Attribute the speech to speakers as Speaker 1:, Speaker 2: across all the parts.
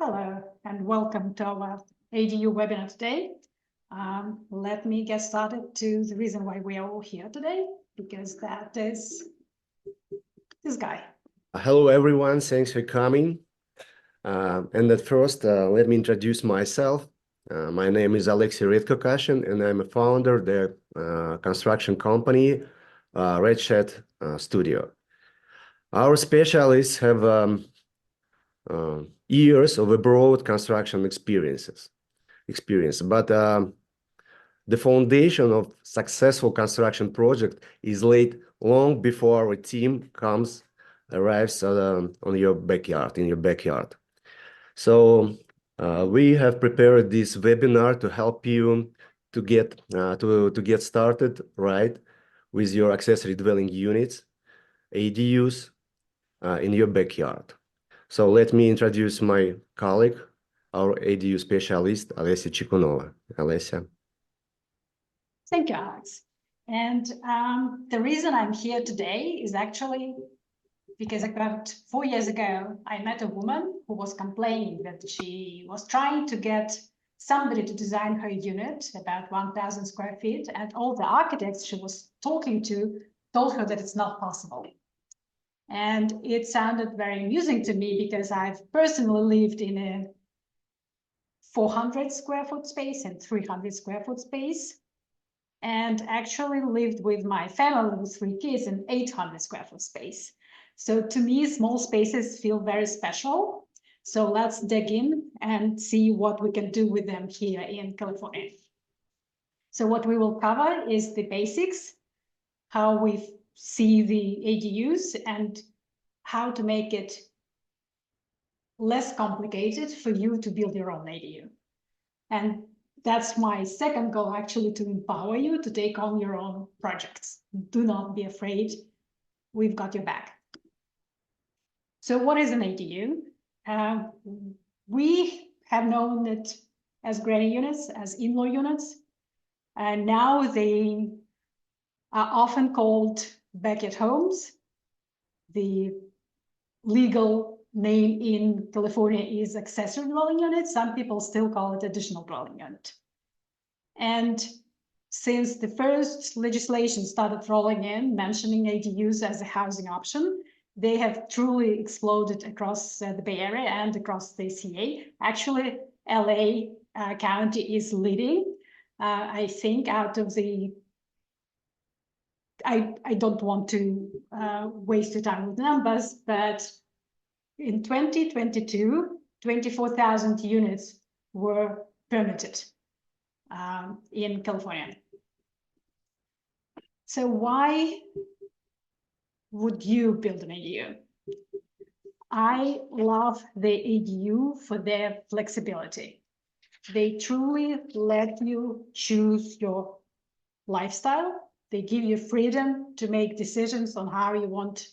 Speaker 1: Hello, and welcome to our ADU webinar today. Let me get started to the reason why we are all here today, because that is this guy.
Speaker 2: Hello, everyone. Thanks for coming. And at first, let me introduce myself. My name is Alexey Redkokashin, and I'm a founder of the construction company, Redshed Studio. Our specialists have years of a broad construction experience, but the foundation of successful construction project is laid long before a team arrives in your backyard. So we have prepared this webinar to help you to get started right with your accessory dwelling units, ADUs, in your backyard. So let me introduce my colleague, our ADU specialist, Alessia Chikunova. Alessia.
Speaker 1: Thank you, Alex. And the reason I'm here today is actually because about 4 years ago, I met a woman who was complaining that she was trying to get somebody to design her unit, about 1,000 square feet, and all the architects she was talking to told her that it's not possible. And it sounded very amusing to me because I've personally lived in a 400 square foot space and 300 square foot space, and actually lived with my family with 3 kids in 800 square foot space. So to me, small spaces feel very special. So let's dig in and see what we can do with them here in California. So what we will cover is the basics, how we see the ADUs and how to make it less complicated for you to build your own ADU. And that's my second goal, actually, to empower you to take on your own projects. Do not be afraid. We've got your back. So what is an ADU? We have known it as granny units, as in-law units. And now they are often called backyard homes. The legal name in California is accessory dwelling unit. Some people still call it additional dwelling unit. And since the first legislation started rolling in, mentioning ADUs as a housing option, they have truly exploded across the Bay Area and across the CA. Actually, LA County is leading. I think out of the, I don't want to waste your time with numbers, but in 2022, 24,000 units were permitted in California. So why would you build an ADU? I love the ADU for their flexibility. They truly let you choose your lifestyle. They give you freedom to make decisions on how you want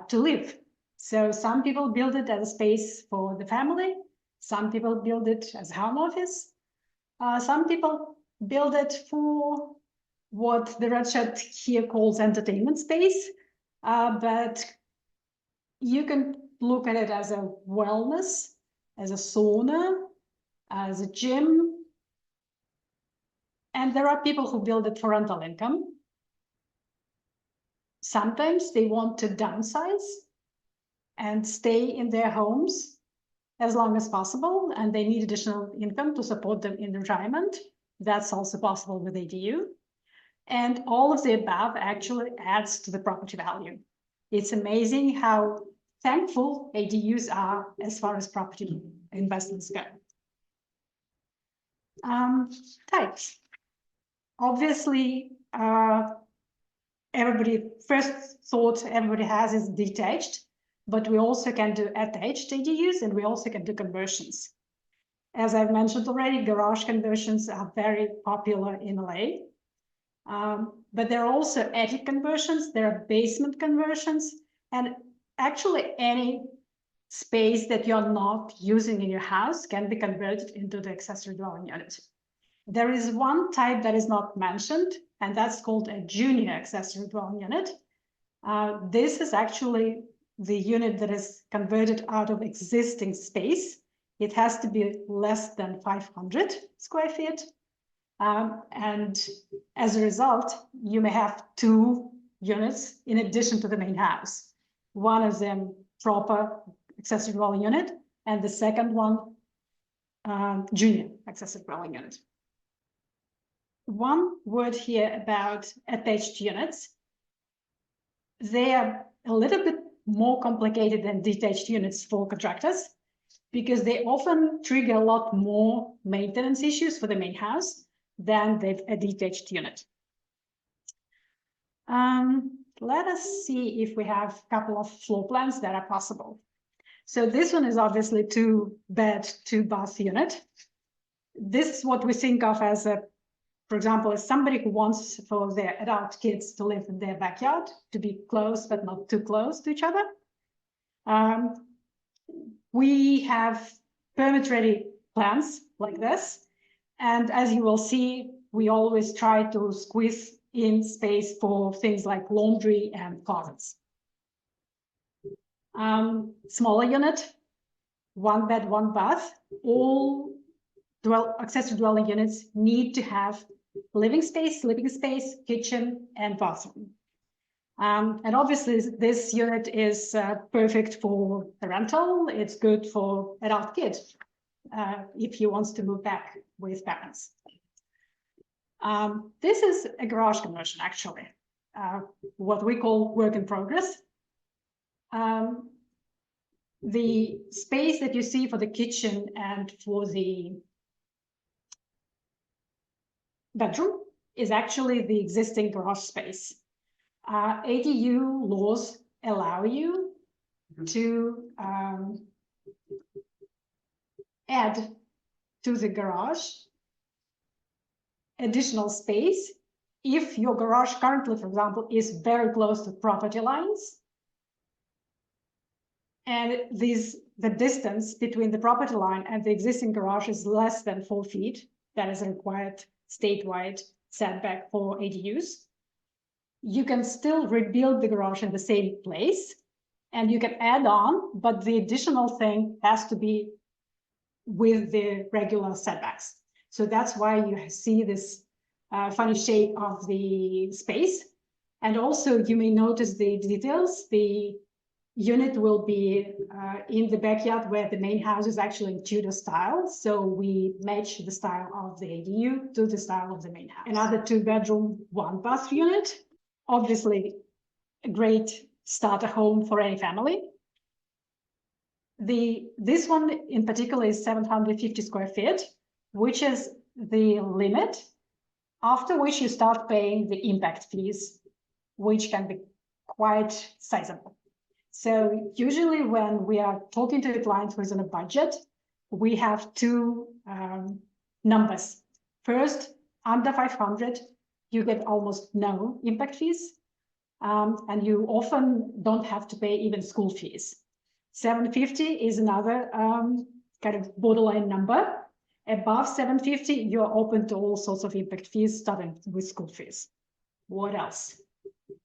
Speaker 1: to live. So some people build it as a space for the family. Some people build it as a home office. Some people build it for what the Redshed here calls entertainment space. But you can look at it as a wellness, as a sauna, as a gym. And there are people who build it for rental income. Sometimes they want to downsize and stay in their homes as long as possible, and they need additional income to support them in retirement. That's also possible with ADU. And all of the above actually adds to the property value. It's amazing how thankful ADUs are as far as property investments go. Types. Obviously, first thought everybody has is detached, but we also can do attached ADUs, and we also can do conversions. As I've mentioned already, garage conversions are very popular in LA. But there are also attic conversions, there are basement conversions, and actually any space that you're not using in your house can be converted into the accessory dwelling unit. There is one type that is not mentioned, and that's called a junior accessory dwelling unit. This is actually the unit that is converted out of existing space it has to be less than 500 square feet. And as a result, you may have 2 units in addition to the main house. One of them proper accessory dwelling unit, and the second one junior accessory dwelling unit. One word here about attached units. They are a little bit more complicated than detached units for contractors because they often trigger a lot more maintenance issues for the main house than a detached unit. Let us see if we have a couple of floor plans that are possible. So this one is obviously 2-bed, 2-bath unit. This is what we think of as for example, as somebody who wants for their adult kids to live in their backyard, to be close but not too close to each other. We have permit-ready plans like this. And as you will see, we always try to squeeze in space for things like laundry and closets. Smaller unit, 1-bed, 1-bath. All accessory dwelling units need to have living space, sleeping space, kitchen, and bathroom. And obviously, this unit is perfect for a rental. It's good for adult kids if he wants to move back with parents. This is a garage conversion, actually, what we call work in progress. The space that you see for the kitchen and for the bedroom is actually the existing garage space. ADU laws allow you to add to the garage additional space if your garage currently, for example, is very close to property lines. And the distance between the property line and the existing garage is less than 4 feet. That is a required statewide setback for ADUs. You can still rebuild the garage in the same place and you can add on, but the additional thing has to be with the regular setbacks. So that's why you see this funny shape of the space. And also you may notice the details. The unit will be in the backyard where the main house is actually in Tudor style. So we match the style of the ADU to the style of the main house. Another 2-bedroom, 1-bath unit. Obviously, a great starter home for any family. This one in particular is 750 square feet, which is the limit after which you start paying the impact fees, which can be quite sizable. So usually when we are talking to the client who is on a budget, we have 2 numbers. First, under 500, you get almost no impact fees, and you often don't have to pay even school fees. 750 is another kind of borderline number. Above 750, you're open to all sorts of impact fees, starting with school fees. What else?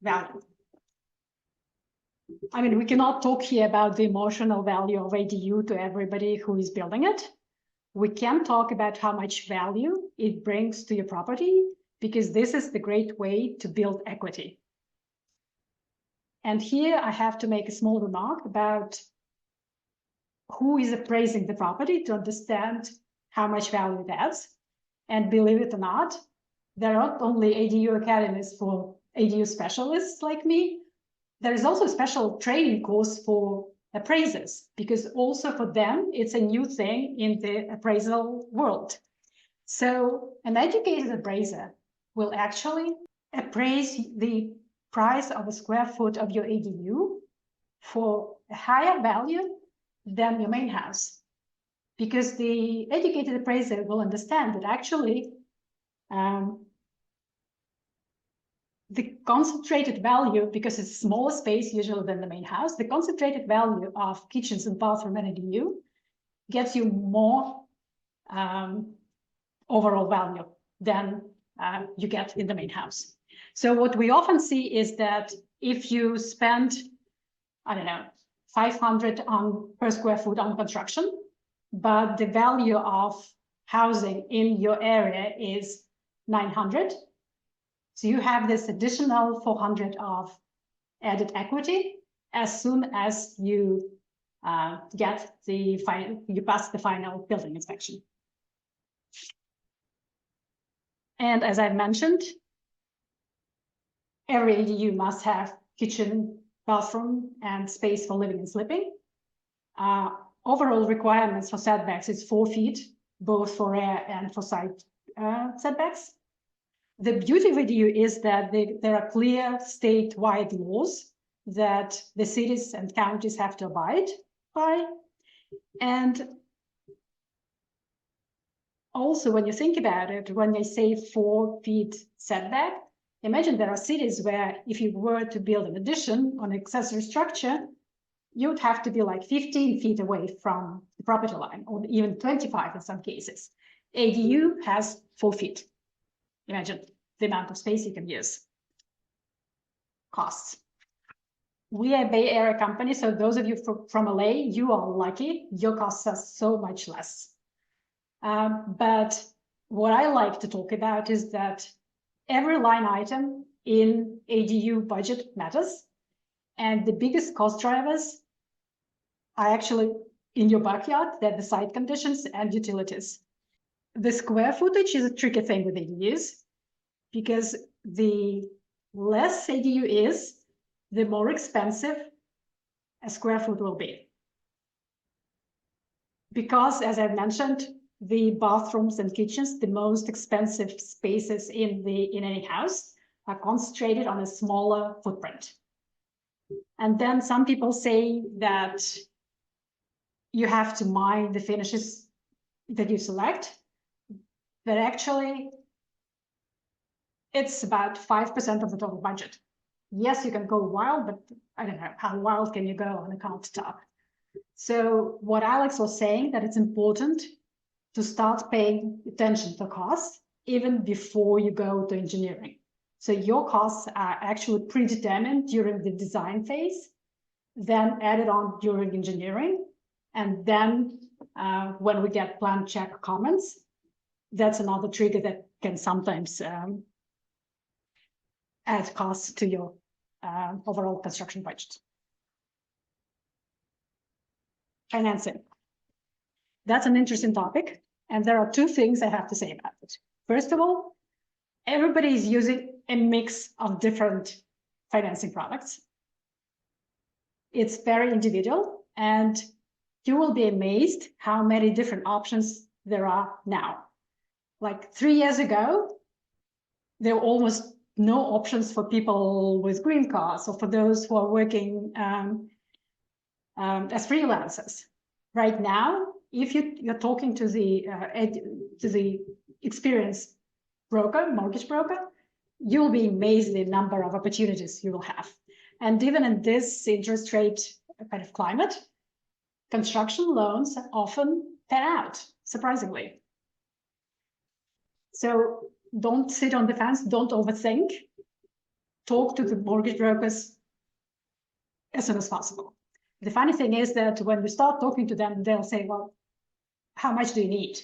Speaker 1: Value. I mean, we cannot talk here about the emotional value of ADU to everybody who is building it. We can talk about how much value it brings to your property, because this is the great way to build equity. And here I have to make a small remark about who is appraising the property to understand how much value it adds. And believe it or not, there are not only ADU academies for ADU specialists like me, there is also a special training course for appraisers, because also for them, it's a new thing in the appraisal world. So an educated appraiser will actually appraise the price of a square foot of your ADU for a higher value than your main house. Because the educated appraiser will understand that actually the concentrated value, because it's a smaller space usually than the main house, the concentrated value of kitchens and bathroom and ADU gets you more overall value than you get in the main house. So what we often see is that if you spend, I don't know, 500 per square foot on construction, but the value of housing in your area is 900. So you have this additional 400 of added equity as soon as you pass the final building inspection. And as I've mentioned, every ADU must have kitchen, bathroom, and space for living and sleeping. Overall requirements for setbacks is 4 feet, both for rear and for side setbacks. The beauty of ADU is that there are clear statewide laws that the cities and counties have to abide by. And also, when you think about it, when they say 4 feet setback, imagine there are cities where if you were to build an addition on an accessory structure, you would have to be like 15 feet away from the property line, or even 25 in some cases. ADU has 4 feet. Imagine the amount of space you can use. Costs. We are a Bay Area company, so those of you from LA, you are lucky. Your costs are so much less. But what I like to talk about is that every line item in ADU budget matters. And the biggest cost drivers are actually in your backyard. They're the site conditions and utilities. The square footage is a tricky thing with ADUs, because the less ADU is, the more expensive a square foot will be. Because, as I've mentioned, the bathrooms and kitchens, the most expensive spaces in any house, are concentrated on a smaller footprint. And then some people say that you have to mind the finishes that you select, but actually it's about 5% of the total budget. Yes, you can go wild, but I don't know, how wild can you go on a countertop? So what Alex was saying, that it's important to start paying attention to costs even before you go to engineering. So your costs are actually predetermined during the design phase, then added on during engineering. And then when we get plan check comments, that's another trigger that can sometimes add costs to your overall construction budget. Financing. That's an interesting topic. And there are 2 things I have to say about it. First of all, everybody is using a mix of different financing products. It's very individual, and you will be amazed how many different options there are now. Like 3 years ago, there were almost no options for people with green cards or for those who are working as freelancers. Right now, if you're talking to the experienced broker, mortgage broker, you'll be amazed at the number of opportunities you will have. And even in this interest rate kind of climate, construction loans often pan out, surprisingly. So don't sit on the fence, don't overthink. Talk to the mortgage brokers as soon as possible. The funny thing is that when we start talking to them, they'll say, well, how much do you need?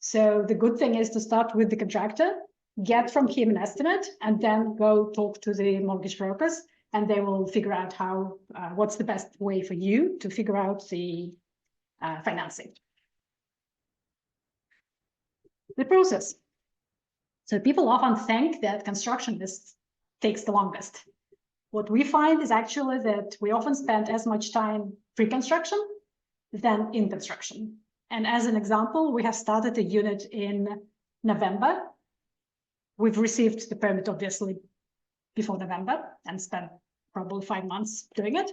Speaker 1: So the good thing is to start with the contractor, get from him an estimate, and then go talk to the mortgage brokers, and they will figure out how what's the best way for you to figure out the financing. The process. So people often think that construction takes the longest. What we find is actually that we often spend as much time pre-construction than in construction. And as an example, we have started a unit in November. We've received the permit, obviously, before November and spent probably 5 months doing it.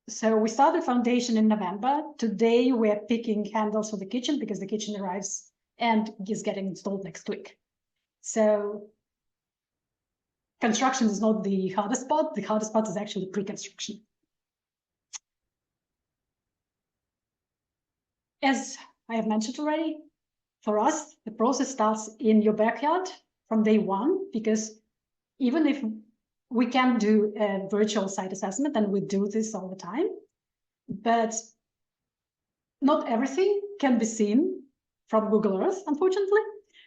Speaker 1: So we started foundation in November. Today, we're picking handles for the kitchen because the kitchen arrives and is getting installed next week. So construction is not the hardest part. The hardest part is actually pre-construction. As I have mentioned already, for us, the process starts in your backyard from day one, because even if we can do a virtual site assessment, and we do this all the time, but not everything can be seen from Google Earth, unfortunately.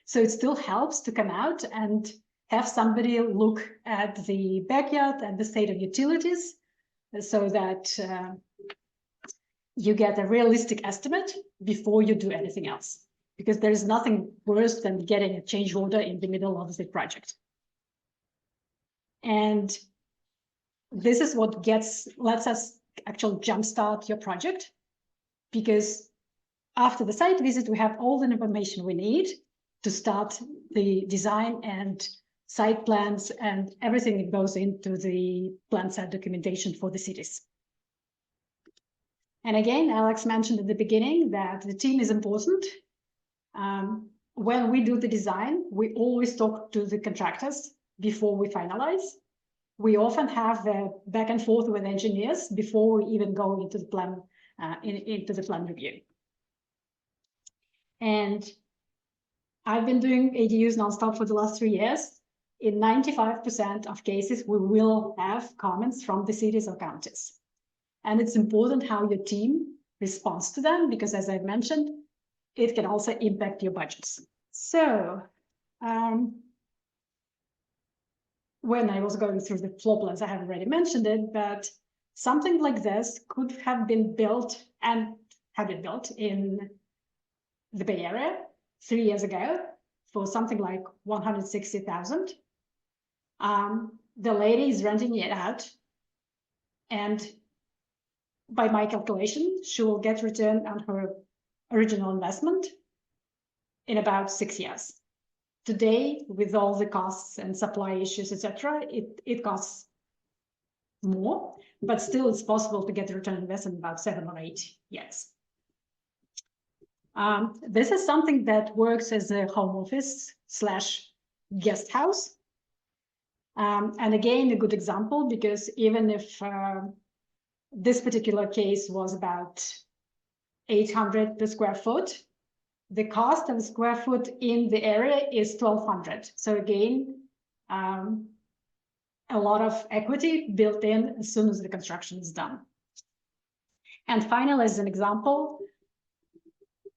Speaker 1: So it still helps to come out and have somebody look at the backyard and the state of utilities so that you get a realistic estimate before you do anything else. Because there is nothing worse than getting a change order in the middle of the project. And this is what lets us actually jumpstart your project, because after the site visit, we have all the information we need to start the design and site plans and everything that goes into the plan set documentation for the cities. And again, Alex mentioned at the beginning that the team is important. When we do the design, we always talk to the contractors before we finalize. We often have a back and forth with engineers before we even go into the plan review. And I've been doing ADUs nonstop for the last 3 years. In 95% of cases, we will have comments from the cities or counties. And it's important how your team responds to them, because as I've mentioned, it can also impact your budgets. So when I was going through the floor plans, I have already mentioned it, but something like this could have been built and have been built in the Bay Area 3 years ago for something like 160,000. The lady is renting it out, and by my calculation, she will get return on her original investment in about 6 years. Today, with all the costs and supply issues, etc., it costs more, but still it's possible to get a return on investment in about 7 or 8 years. This is something that works as a home office / guest house. And again, a good example, because even if this particular case was about 800 per square foot, the cost of a square foot in the area is 1,200. So again, a lot of equity built in as soon as the construction is done. And finally, as an example,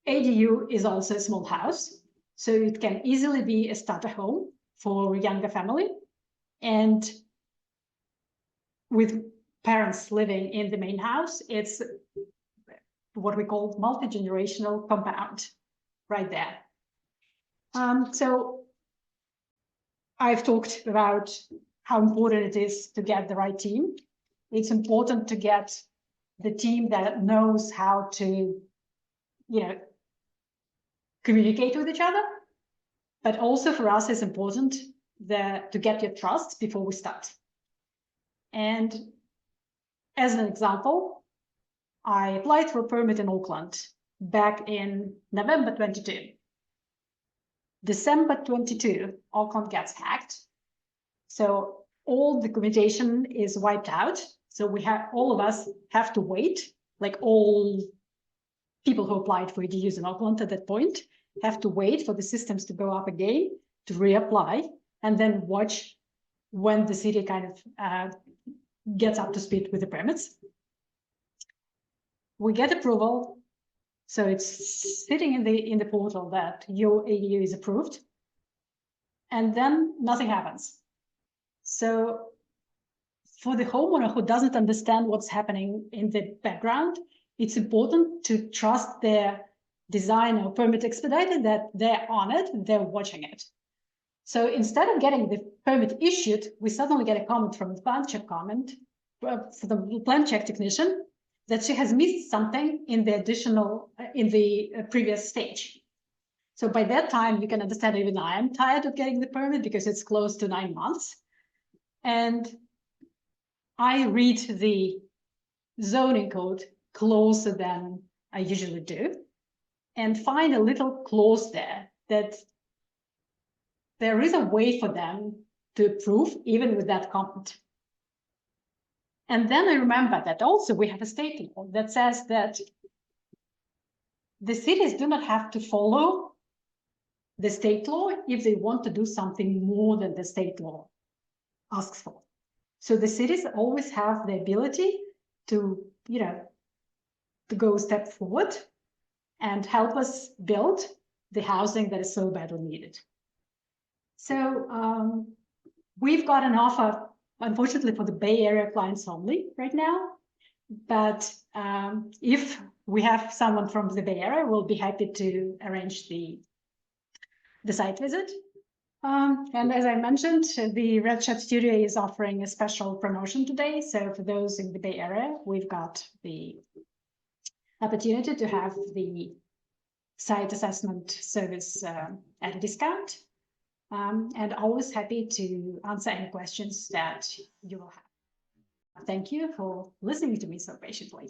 Speaker 1: ADU is also a small house, so it can easily be a starter home for a younger family. And with parents living in the main house, it's what we call multi-generational compound right there. So I've talked about how important it is to get the right team. It's important to get the team that knows how to, communicate with each other. But also for us, it's important to get your trust before we start. And as an example, I applied for a permit in Auckland back in November 22. December 22, Auckland gets hacked. So all the documentation is wiped out. So all of us have to wait, like all people who applied for ADUs in Auckland at that point have to wait for the systems to go up again, to reapply, and then watch when the city kind of gets up to speed with the permits. We get approval. So it's sitting in the portal that your ADU is approved, and then nothing happens. So for the homeowner who doesn't understand what's happening in the background, it's important to trust their design or permit expedited, that they're on it, they're watching it. So instead of getting the permit issued, we suddenly get a comment from the plan check for the plan check technician that she has missed something in the previous stage. So by that time, you can understand even I am tired of getting the permit, because it's close to 9 months. And I read the zoning code closer than I usually do, and find a little clause there that there is a way for them to approve even with that comment. And then I remember that also we have a state law that says that the cities do not have to follow the state law if they want to do something more than the state law asks for. So the cities always have the ability to, to go a step forward and help us build the housing that is so badly needed. So we've got an offer, unfortunately, for the Bay Area clients only right now. But if we have someone from the Bay Area, we'll be happy to arrange the site visit. And as I mentioned, the Redshed Studio is offering a special promotion today. So for those in the Bay Area, we've got the opportunity to have the site assessment service at a discount. And always happy to answer any questions that you will have. Thank you for listening to me so patiently.